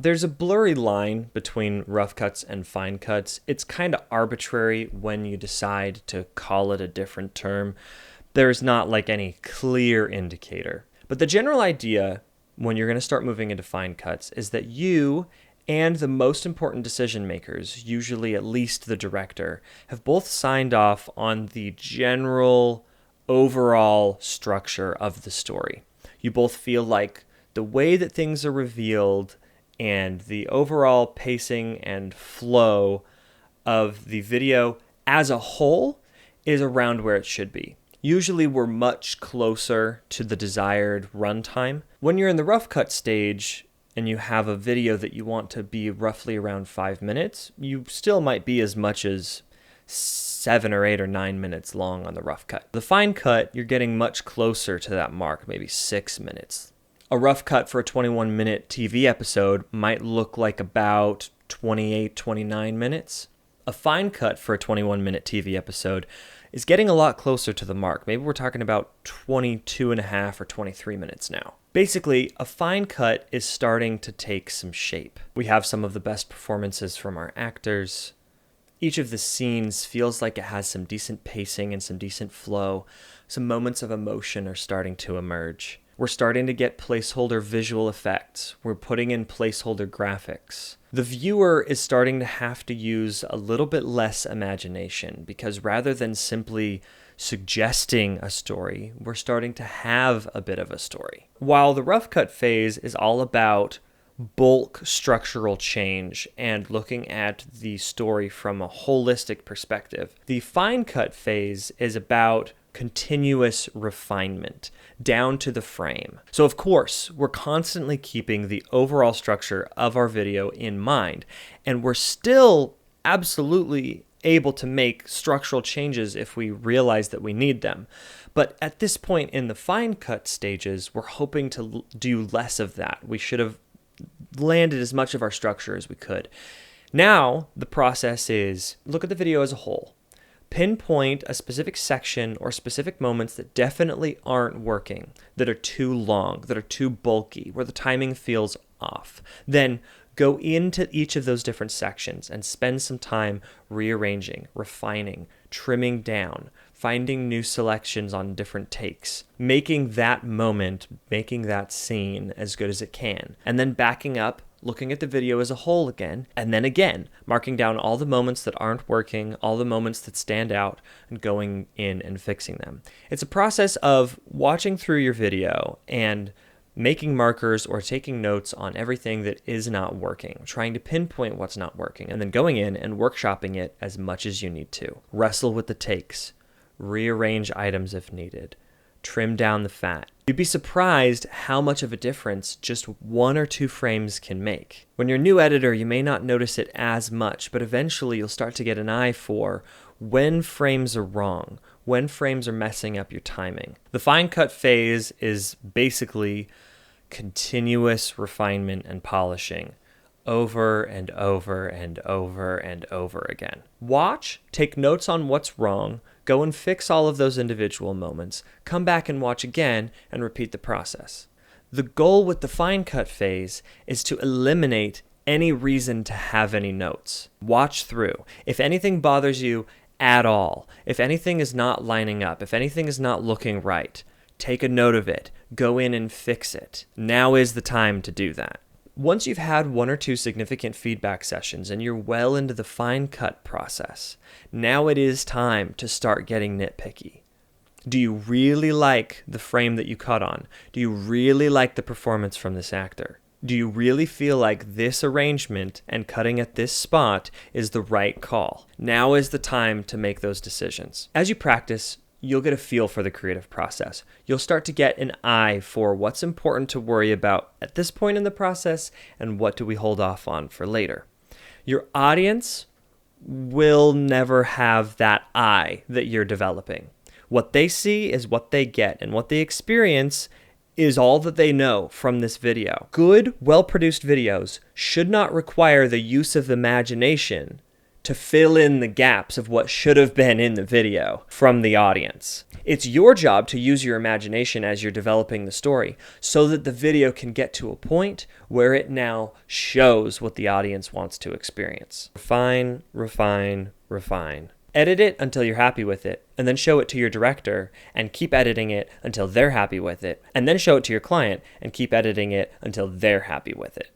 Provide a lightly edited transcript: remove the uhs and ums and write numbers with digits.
there's a blurry line between rough cuts and fine cuts. It's kind of arbitrary when you decide to call it a different term. There's not like any clear indicator. But the general idea when you're going to start moving into fine cuts is that you and the most important decision makers, usually at least the director, have both signed off on the general overall structure of the story. You both feel like the way that things are revealed and the overall pacing and flow of the video as a whole is around where it should be. Usually we're much closer to the desired runtime. When you're in the rough cut stage and you have a video that you want to be roughly around 5 minutes, you still might be as much as 7 or 8 or 9 minutes long on the rough cut. The fine cut, you're getting much closer to that mark, maybe 6 minutes. A rough cut for a 21-minute TV episode might look like about 28, 29 minutes. A fine cut for a 21-minute TV episode is getting a lot closer to the mark. Maybe we're talking about 22 and a half or 23 minutes now. Basically, a fine cut is starting to take some shape. We have some of the best performances from our actors. Each of the scenes feels like it has some decent pacing and some decent flow. Some moments of emotion are starting to emerge. We're starting to get placeholder visual effects. We're putting in placeholder graphics. The viewer is starting to have to use a little bit less imagination because rather than simply suggesting a story, we're starting to have a bit of a story. While the rough cut phase is all about bulk structural change and looking at the story from a holistic perspective, the fine cut phase is about continuous refinement down to the frame. So of course, we're constantly keeping the overall structure of our video in mind, and we're still absolutely able to make structural changes if we realize that we need them. But at this point in the fine cut stages, we're hoping to do less of that. We should have landed as much of our structure as we could. Now, the process is look at the video as a whole. Pinpoint a specific section or specific moments that definitely aren't working, that are too long, that are too bulky, where the timing feels off. Then go into each of those different sections and spend some time rearranging, refining, trimming down, finding new selections on different takes, making that moment, making that scene as good as it can, and then backing up, looking at the video as a whole again, and then again, marking down all the moments that aren't working, all the moments that stand out, and going in and fixing them. It's a process of watching through your video and making markers or taking notes on everything that is not working, trying to pinpoint what's not working, and then going in and workshopping it as much as you need to. Wrestle with the takes, rearrange items if needed, trim down the fat. You'd be surprised how much of a difference just 1 or 2 frames can make. When you're a new editor, you may not notice it as much, but eventually you'll start to get an eye for when frames are wrong, when frames are messing up your timing. The fine cut phase is basically continuous refinement and polishing over and over and over and over again. Watch, take notes on what's wrong, go and fix all of those individual moments, come back and watch again and repeat the process. The goal with the fine cut phase is to eliminate any reason to have any notes. Watch through. If anything bothers you at all, if anything is not lining up, if anything is not looking right, take a note of it. Go in and fix it. Now is the time to do that. Once you've had 1 or 2 significant feedback sessions and you're well into the fine cut process, now it is time to start getting nitpicky. Do you really like the frame that you cut on? Do you really like the performance from this actor? Do you really feel like this arrangement and cutting at this spot is the right call? Now is the time to make those decisions. As you practice, you'll get a feel for the creative process. You'll start to get an eye for what's important to worry about at this point in the process and what do we hold off on for later. Your audience will never have that eye that you're developing. What they see is what they get, and what they experience is all that they know from this video. Good, well-produced videos should not require the use of imagination to fill in the gaps of what should have been in the video from the audience. It's your job to use your imagination as you're developing the story so that the video can get to a point where it now shows what the audience wants to experience. Refine, refine, refine. Edit it until you're happy with it, and then show it to your director and keep editing it until they're happy with it, and then show it to your client and keep editing it until they're happy with it.